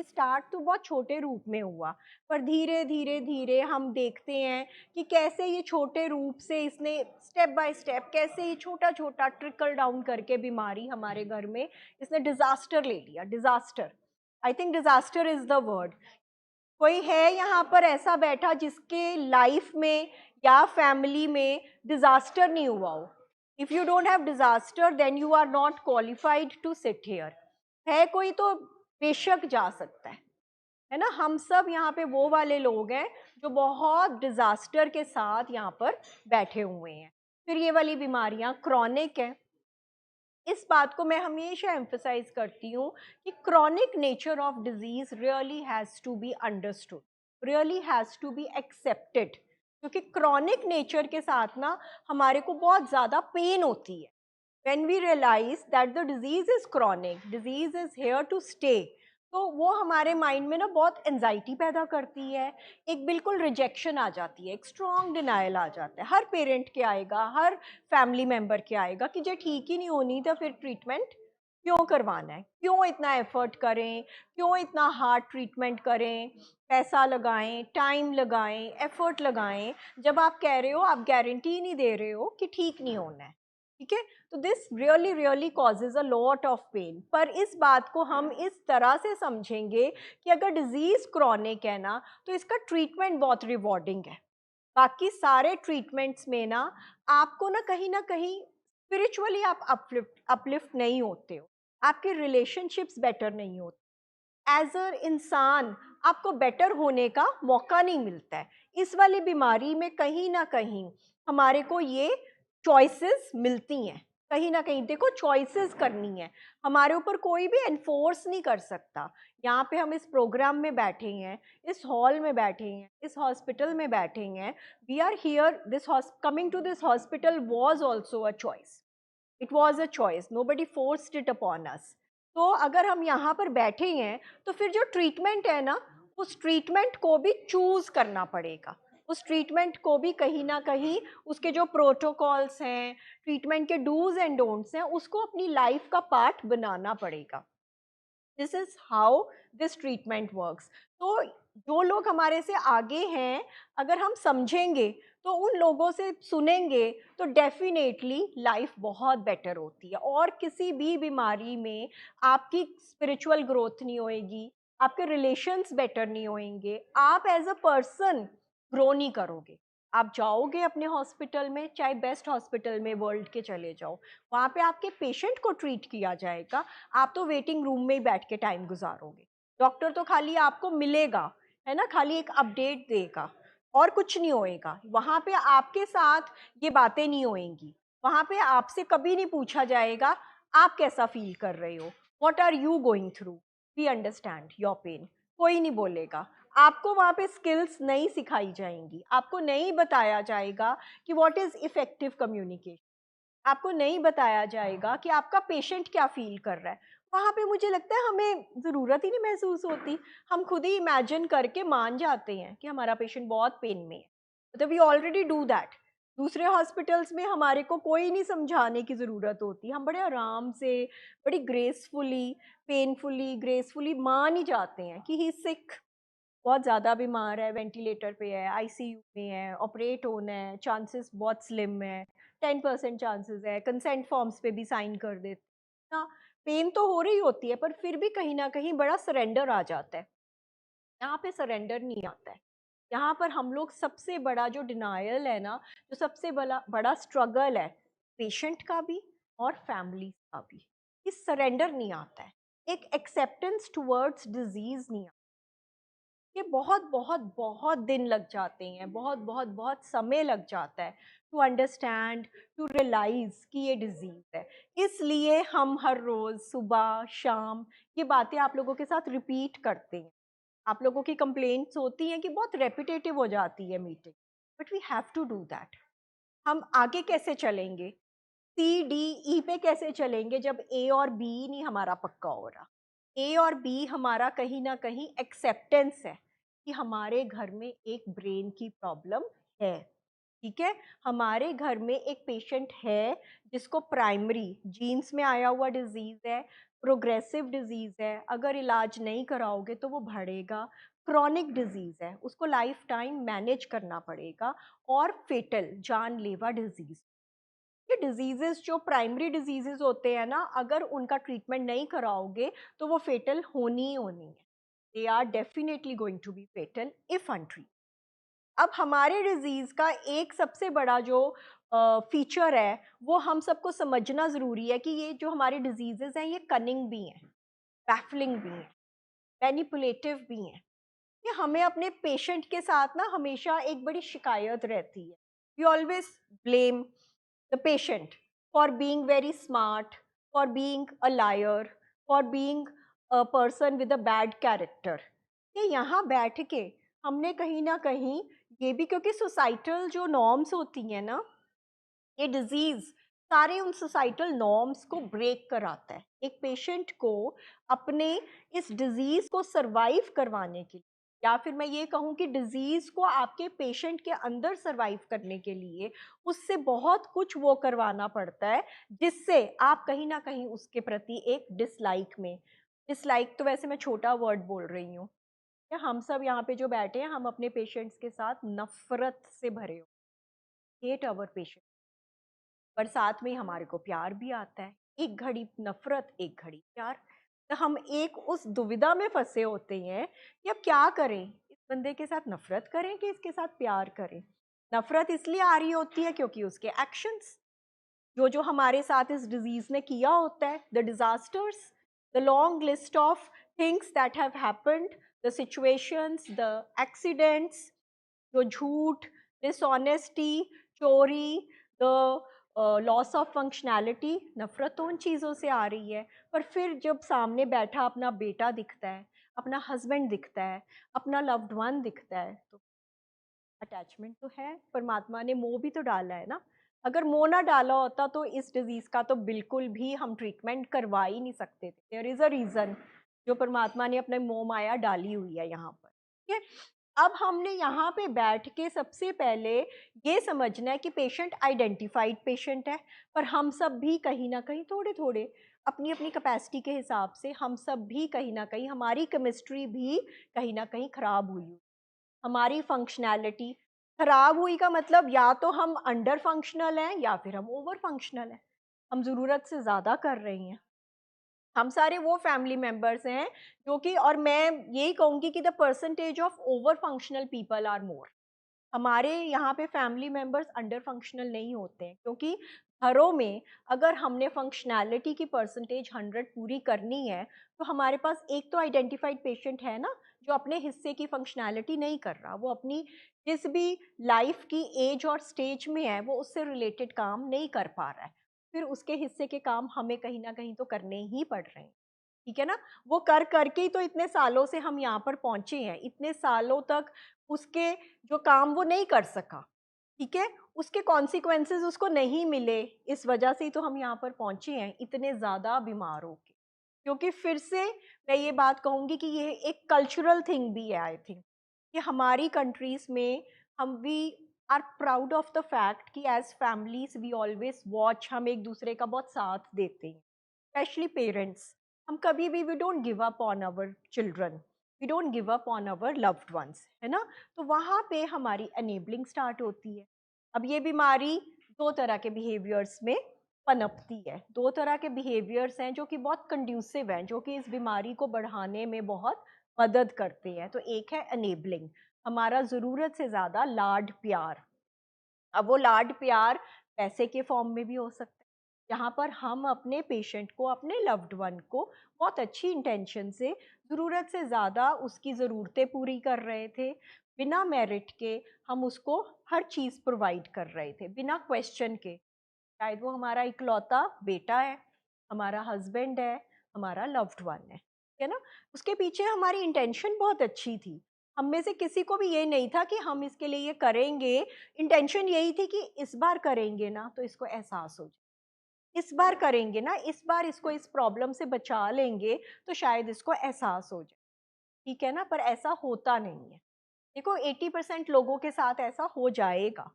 ये स्टार्ट तो बहुत छोटे रूप में हुआ, पर धीरे धीरे धीरे हम देखते हैं कि कैसे ये छोटे रूप से इसने स्टेप बाय स्टेप कैसे ये छोटा छोटा ट्रिकल डाउन करके बीमारी हमारे घर में इसने डिजास्टर ले लिया। Disaster, I think disaster is the word. कोई है यहाँ पर ऐसा बैठा जिसके लाइफ में या फैमिली में डिजास्टर नहीं हुआ हो? If you don't have disaster then you are not qualified to sit here. है कोई तो बेशक जा सकता है ना। हम सब यहाँ पे वो वाले लोग हैं जो बहुत डिजास्टर के साथ यहाँ पर बैठे हुए हैं। फिर ये वाली बीमारियां क्रॉनिक है। इस बात को मैं हमेशा एम्फसाइज करती हूँ कि chronic nature of disease really has to be understood, really has to be accepted. क्योंकि क्रॉनिक नेचर के साथ ना हमारे को बहुत ज़्यादा पेन होती है। when we realize that the disease is chronic, disease is here to stay, तो वो हमारे माइंड में ना बहुत एनजाइटी पैदा करती है। एक बिल्कुल रिजेक्शन आ जाती है, एक स्ट्रॉन्ग डिनायल आ जाता है। हर पेरेंट के आएगा, हर फैमिली मेम्बर के आएगा कि जो ठीक ही नहीं होनी तो फिर ट्रीटमेंट क्यों करवाना है, क्यों इतना एफर्ट करें, क्यों इतना हार्ड ट्रीटमेंट करें, पैसा लगाएं, टाइम लगाएं, एफर्ट लगाएं, जब आप कह रहे हो, आप गारंटी नहीं दे रहे हो कि ठीक नहीं होना है। ठीक है, तो this really really causes a lot of pain. पर इस बात को हम इस तरह से समझेंगे कि अगर डिजीज क्रॉनिक है ना तो इसका ट्रीटमेंट बहुत रिवॉर्डिंग है। बाकी सारे ट्रीटमेंट्स में ना कहीं स्पिरिचुअली आप अपलिफ्ट नहीं होते हो, आपके रिलेशनशिप्स बेटर नहीं होते, एज अ इंसान आपको बेटर होने का मौका नहीं मिलता है। इस वाली बीमारी में कहीं ना कहीं हमारे को ये चॉइसेस मिलती हैं। कहीं ना कहीं देखो, चॉइसेस करनी है, हमारे ऊपर कोई भी एनफोर्स नहीं कर सकता। यहाँ पे हम इस प्रोग्राम में बैठे हैं, इस हॉल में बैठे हैं, इस हॉस्पिटल में बैठे हैं, we are here, this coming to this hospital was also a choice, it was a choice, nobody forced it upon us. तो अगर हम यहाँ पर बैठे हैं तो फिर जो ट्रीटमेंट है ना, उस ट्रीटमेंट को भी चूज करना पड़ेगा। उस ट्रीटमेंट को भी कहीं ना कहीं उसके जो प्रोटोकॉल्स हैं, ट्रीटमेंट के डूज एंड डोंट्स हैं, उसको अपनी लाइफ का पार्ट बनाना पड़ेगा। This is how this treatment works. तो जो लोग हमारे से आगे हैं, अगर हम समझेंगे तो उन लोगों से सुनेंगे तो डेफिनेटली लाइफ बहुत बेटर होती है। और किसी भी बीमारी में आपकी स्पिरिचुअल ग्रोथ नहीं होएगी, आपके रिलेशंस बेटर नहीं होंगे, आप एज अ पर्सन ग्रो नहीं करोगे। आप जाओगे अपने हॉस्पिटल में, चाहे बेस्ट हॉस्पिटल में वर्ल्ड के चले जाओ, वहाँ पे आपके पेशेंट को ट्रीट किया जाएगा, आप तो वेटिंग रूम में ही बैठ के टाइम गुजारोगे। डॉक्टर तो खाली आपको मिलेगा, है ना, खाली एक अपडेट देगा और कुछ नहीं होएगा। वहाँ पे आपके साथ ये बातें नहीं होएंगी, वहाँ पे आपसे कभी नहीं पूछा जाएगा आप कैसा फील कर रहे हो, what are you going through, we understand your pain, कोई नहीं बोलेगा। आपको वहाँ पे स्किल्स नहीं सिखाई जाएंगी, आपको नहीं बताया जाएगा कि व्हाट इज इफेक्टिव कम्युनिकेशन, आपको नहीं बताया जाएगा कि आपका पेशेंट क्या फील कर रहा है। वहाँ पे मुझे लगता है हमें ज़रूरत ही नहीं महसूस होती, हम खुद ही इमेजिन करके मान जाते हैं कि हमारा पेशेंट बहुत पेन में है, मतलब वी ऑलरेडी डू दैट। दूसरे हॉस्पिटल्स में हमारे को कोई नहीं समझाने की ज़रूरत होती, हम बड़े आराम से, बड़ी ग्रेसफुली, पेनफुली ग्रेसफुली मान ही जाते हैं कि ही सिक, बहुत ज़्यादा बीमार है, वेंटिलेटर पे है, आईसीयू में है, ऑपरेट होना है, चांसेस बहुत स्लिम है, 10% चांसेस है, कंसेंट फॉर्म्स पे भी साइन कर देते हैं ना। पेन तो हो रही होती है, पर फिर भी कहीं ना कहीं बड़ा सरेंडर आ जाता है। यहाँ पे सरेंडर नहीं आता है। यहाँ पर हम लोग सबसे बड़ा जो डिनायल है ना, जो सबसे बड़ा बड़ा स्ट्रगल है पेशेंट का भी और फैमिली का भी, इस सरेंडर नहीं आता है, एक एक्सेप्टेंस टुवर्ड्स डिजीज नहीं आता। ये बहुत बहुत बहुत दिन लग जाते हैं, बहुत बहुत बहुत समय लग जाता है टू अंडरस्टैंड, टू रियलाइज कि ये डिजीज है। इसलिए हम हर रोज सुबह शाम ये बातें आप लोगों के साथ रिपीट करते हैं। आप लोगों की कंप्लेंट्स होती हैं कि बहुत रेपिटेटिव हो जाती है meeting, but we have to do that. हम आगे कैसे चलेंगे, सी डी ई पे कैसे चलेंगे जब ए और बी नहीं हमारा पक्का हो रहा। ए और बी हमारा कहीं ना कहीं एक्सेप्टेंस है कि हमारे घर में एक ब्रेन की प्रॉब्लम है। ठीक है, हमारे घर में एक पेशेंट है जिसको प्राइमरी जीन्स में आया हुआ डिजीज है, प्रोग्रेसिव डिजीज़ है, अगर इलाज नहीं कराओगे तो वो बढ़ेगा। क्रॉनिक डिजीज़ है, उसको लाइफ टाइम मैनेज करना पड़ेगा। और फेटल, जानलेवा डिजीज़, ये डिजीज़ेज़ जो प्राइमरी डिजीज़ेज़ होते हैं ना, अगर उनका ट्रीटमेंट नहीं कराओगे तो वो फेटल होनी ही होनी है। They are definitely going to be fatal if untreated. अब हमारे डिजीज़ का एक सबसे बड़ा जो फीचर है, वो हम सबको समझना ज़रूरी है कि ये जो हमारे डिजीज़ेज़ हैं, ये कनिंग भी हैं, बैफलिंग भी हैं, मैनिपुलेटिव भी हैं। ये हमें अपने पेशेंट के साथ ना हमेशा एक बड़ी शिकायत रहती है। We always blame the patient for being very smart, for being a liar, for being a person with a bad character. ये यहाँ बैठ के हमने कहीं ना कहीं, ये भी क्योंकि सोसाइटल जो नॉर्म्स होती हैं ना, ये डिजीज सारे उन सोसाइटल नॉर्म्स को ब्रेक कराता है। एक पेशेंट को अपने इस डिजीज को सरवाइव करवाने के लिए, या फिर मैं ये कहूँ कि डिजीज को आपके पेशेंट के अंदर सरवाइव करने के लिए उससे बहुत कुछ वो करवाना पड़ता है, जिससे आप कहीं ना कहीं उसके प्रति एक डिसलाइक में, डिसलाइक तो वैसे मैं छोटा वर्ड बोल रही हूँ, या हम सब यहाँ पे जो बैठे हैं हम अपने पेशेंट्स के साथ नफरत से भरे हो, हेट अवर पेशेंट। पर साथ में हमारे को प्यार भी आता है, एक घड़ी नफरत एक घड़ी प्यार। तो हम एक उस दुविधा में फंसे होते हैं कि अब क्या करें, इस बंदे के साथ नफरत करें कि इसके साथ प्यार करें। नफरत इसलिए आ रही होती है क्योंकि उसके एक्शंस, जो जो हमारे साथ इस डिजीज ने किया होता है, the disasters, the long list of things that have happened, the situations, the accidents, जो झूठ, डिसऑनेस्टी, चोरी, द लॉस ऑफ फंक्शनैलिटी, नफरत तो उन चीज़ों से आ रही है। पर फिर जब सामने बैठा अपना बेटा दिखता है, अपना हस्बैंड दिखता है, अपना लव्ड वन दिखता है, तो अटैचमेंट तो है। परमात्मा ने मोह भी तो डाला है ना। अगर मोह ना डाला होता तो इस डिजीज़ का तो बिल्कुल भी हम ट्रीटमेंट करवा ही नहीं सकते थे। देयर इज़ अ रीज़न जो परमात्मा ने अपने मोह माया डाली हुई है यहाँ पर, ठीक है। अब हमने यहाँ पे बैठ के सबसे पहले ये समझना है कि पेशेंट आइडेंटिफाइड पेशेंट है, पर हम सब भी कहीं ना कहीं थोड़े थोड़े अपनी अपनी कैपेसिटी के हिसाब से, हम सब भी कहीं ना कहीं, हमारी केमिस्ट्री भी कहीं ना कहीं खराब हुई, हमारी फंक्शनैलिटी खराब हुई का मतलब या तो हम अंडर फंक्शनल हैं या फिर हम ओवर फंक्शनल हैं, हम ज़रूरत से ज़्यादा कर रही हैं। हम सारे वो फैमिली मेंबर्स हैं जो कि, और मैं यही कहूँगी कि the percentage of over functional people are more. हमारे यहाँ पे फैमिली मेंबर्स अंडर फंक्शनल नहीं होते हैं, क्योंकि घरों में अगर हमने फंक्शनैलिटी की परसेंटेज 100 पूरी करनी है, तो हमारे पास एक तो आइडेंटिफाइड पेशेंट है ना, जो अपने हिस्से की फंक्शनैलिटी नहीं कर रहा, वो अपनी जिस भी लाइफ की एज और स्टेज में है वो उससे रिलेटेड काम नहीं कर पा रहा है, फिर उसके हिस्से के काम हमें कहीं ना कहीं तो करने ही पड़ रहे हैं, ठीक है ना। वो कर करके ही तो इतने सालों से हम यहाँ पर पहुंचे हैं, इतने सालों तक उसके जो काम वो नहीं कर सका, ठीक है, उसके कॉन्सिक्वेंसेस उसको नहीं मिले, इस वजह से ही तो हम यहाँ पर पहुंचे हैं इतने ज़्यादा बीमार होके। क्योंकि फिर से मैं ये बात कहूँगी कि ये एक कल्चरल थिंग भी है, आई थिंक, कि हमारी कंट्रीज़ में हम we are proud of the fact कि as families we always watch, हम एक दूसरे का बहुत साथ देते हैं, स्पेशली पेरेंट्स। हम कभी भी we don't give up on our children, we don't give up on our loved ones, है ना। तो वहाँ पे हमारी एनेबलिंग स्टार्ट होती है। अब ये बीमारी दो तरह के बिहेवियर्स में पनपती है, दो तरह के बिहेवियर्स हैं जो कि बहुत कंड्यूसिव हैं, जो कि इस बीमारी को बढ़ाने में बहुत मदद करते हैं। तो एक है एनेबलिंग, हमारा ज़रूरत से ज़्यादा लाड प्यार। अब वो लाड प्यार पैसे के फॉर्म में भी हो सकता है, जहाँ पर हम अपने पेशेंट को, अपने लव्ड वन को बहुत अच्छी इंटेंशन से ज़रूरत से ज़्यादा उसकी ज़रूरतें पूरी कर रहे थे, बिना मेरिट के हम उसको हर चीज़ प्रोवाइड कर रहे थे, बिना क्वेश्चन के। शायद वो हमारा इकलौता बेटा है, हमारा हस्बैंड है, हमारा लव्ड वन है ना। उसके पीछे हमारी इंटेंशन बहुत अच्छी थी, हम में से किसी को भी ये नहीं था कि हम इसके लिए ये करेंगे। इंटेंशन यही थी कि इस बार करेंगे ना तो इसको एहसास हो जाए, इस बार करेंगे ना, इस बार इसको इस प्रॉब्लम से बचा लेंगे तो शायद इसको एहसास हो जाए, ठीक है ना। पर ऐसा होता नहीं है। देखो 80% लोगों के साथ ऐसा हो जाएगा,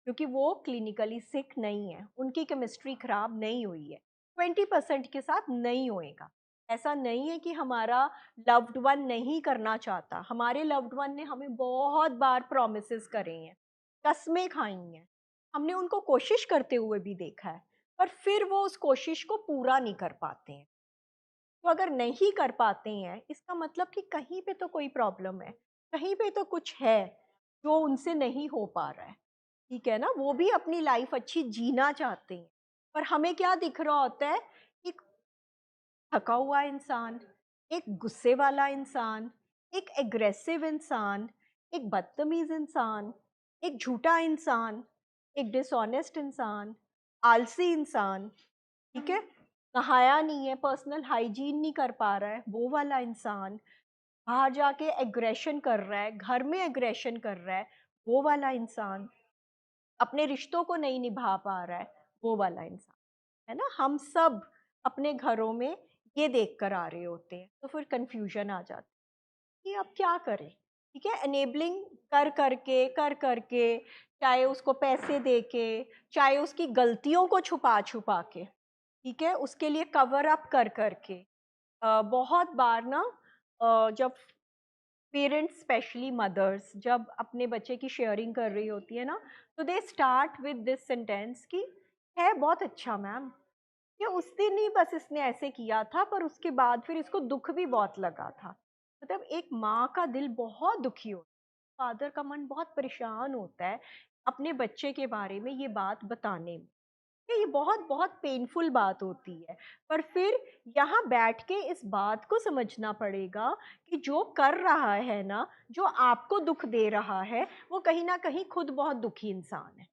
क्योंकि वो क्लिनिकली सिक नहीं है, उनकी केमिस्ट्री खराब नहीं हुई है। 20% के साथ नहीं होएगा। ऐसा नहीं है कि हमारा लव्ड वन नहीं करना चाहता, हमारे लव्ड वन ने हमें बहुत बार प्रॉमिसेस करे हैं, कस्में खाई हैं, हमने उनको कोशिश करते हुए भी देखा है, पर फिर वो उस कोशिश को पूरा नहीं कर पाते हैं। तो अगर नहीं कर पाते हैं, इसका मतलब कि कहीं पे तो कोई प्रॉब्लम है, कहीं पे तो कुछ है जो उनसे नहीं हो पा रहा है, ठीक है ना? वो भी अपनी लाइफ अच्छी जीना चाहते हैं, पर हमें क्या दिख रहा होता है? एक थका हुआ इंसान, एक गुस्से वाला इंसान, एक एग्रेसिव इंसान, एक बदतमीज इंसान, एक झूठा इंसान, एक डिसऑनेस्ट इंसान, आलसी इंसान, ठीक है? नहाया नहीं है, पर्सनल हाइजीन नहीं कर पा रहा है, वो वाला इंसान, बाहर जाके एग्रेशन कर रहा है, घर में एग्रेशन कर रहा है, वो वाला इंसान, अपने रिश्तों को नहीं निभा पा रहा है, वो वाला इंसान, है ना? हम सब अपने घरों में ये देख कर आ रहे होते हैं, तो फिर कन्फ्यूजन आ जाती है कि अब क्या करें, ठीक है? एनेबलिंग कर करके, चाहे उसको पैसे दे के, चाहे उसकी गलतियों को छुपा छुपा के, ठीक है? उसके लिए कवर अप कर करके, बहुत बार ना, जब पेरेंट्स स्पेशली मदर्स जब अपने बच्चे की शेयरिंग कर रही होती है ना, तो they start with this sentence कि है बहुत अच्छा मैम, ये उस दिन ही बस इसने ऐसे किया था, पर उसके बाद फिर इसको दुख भी बहुत लगा था। मतलब एक माँ का दिल बहुत दुखी होता है, फादर का मन बहुत परेशान होता है अपने बच्चे के बारे में ये बात बताने में। ये बहुत बहुत पेनफुल बात होती है, पर फिर यहाँ बैठ के इस बात को समझना पड़ेगा कि जो कर रहा है ना, जो आपको दुख दे रहा है, वो कहीं ना कहीं खुद बहुत दुखी इंसान है।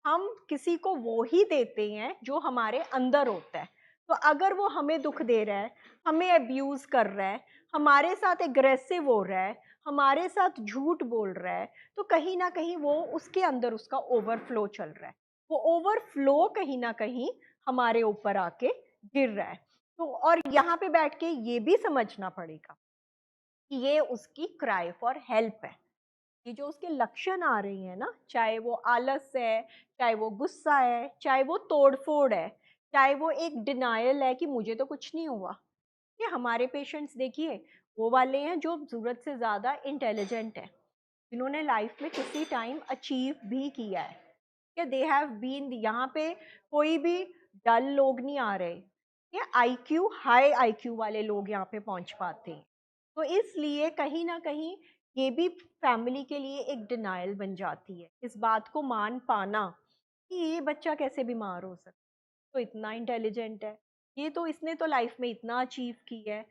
हम किसी को वो ही देते हैं जो हमारे अंदर होता है। तो अगर वो हमें दुख दे रहा है, हमें अब्यूज कर रहा है, हमारे साथ एग्रेसिव हो रहा है, हमारे साथ झूठ बोल रहा है, तो कहीं ना कहीं वो उसके अंदर उसका ओवरफ्लो चल रहा है। वो ओवरफ्लो कहीं ना कहीं हमारे ऊपर आके गिर रहा है। तो और यहाँ पे बैठ के ये भी समझना पड़ेगा कि ये उसकी क्राई फॉर हेल्प है। ये जो उसके लक्षण आ रही हैं ना, चाहे वो आलस है, चाहे वो गुस्सा है, चाहे वो तोड़-फोड़ है, चाहे वो एक डिनायल है कि मुझे तो कुछ नहीं हुआ। ये हमारे पेशेंट्स देखिए, वो वाले हैं जो ज़रूरत से ज़्यादा इंटेलिजेंट हैं, जिन्होंने लाइफ में किसी टाइम अचीव भी किया है। कि दे हैव बीन, यहाँ पे कोई भी डल लोग नहीं आ रहे। ये आईक्यू, हाई आईक्यू वाले लोग यहाँ पे पहुँच पाते हैं। तो इसलिए कहीं न कहीं ये भी फैमिली के लिए एक डिनायल बन जाती है। इस बात को मान पाना कि ये बच्चा कैसे बीमार हो सकता है, तो इतना इंटेलिजेंट है, ये तो इसने तो लाइफ में इतना अचीव किया है,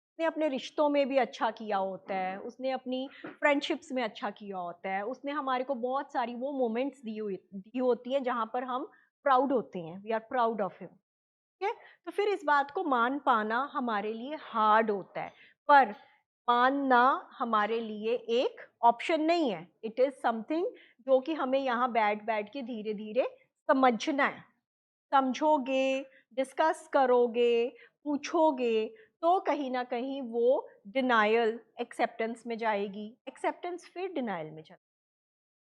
उसने अपने रिश्तों में भी अच्छा किया होता है, उसने अपनी फ्रेंडशिप्स में अच्छा किया होता है, उसने हमारे को बहुत सारी वो मोमेंट्स दी होती हैं जहाँ पर हम प्राउड होते हैं, we are proud of him, ठीक है? तो फिर इस बात को मान पाना हमारे लिए हार्ड होता है, पर मानना हमारे लिए एक ऑप्शन नहीं है, इट इज़ समथिंग जो कि हमें यहाँ बैठ-बैठ के धीरे-धीरे समझना है। समझोगे, डिस्कस करोगे, पूछोगे, तो कहीं न कहीं वो डिनायल एक्सेप्टेंस में जाएगी, एक्सेप्टेंस फिर डिनायल में चला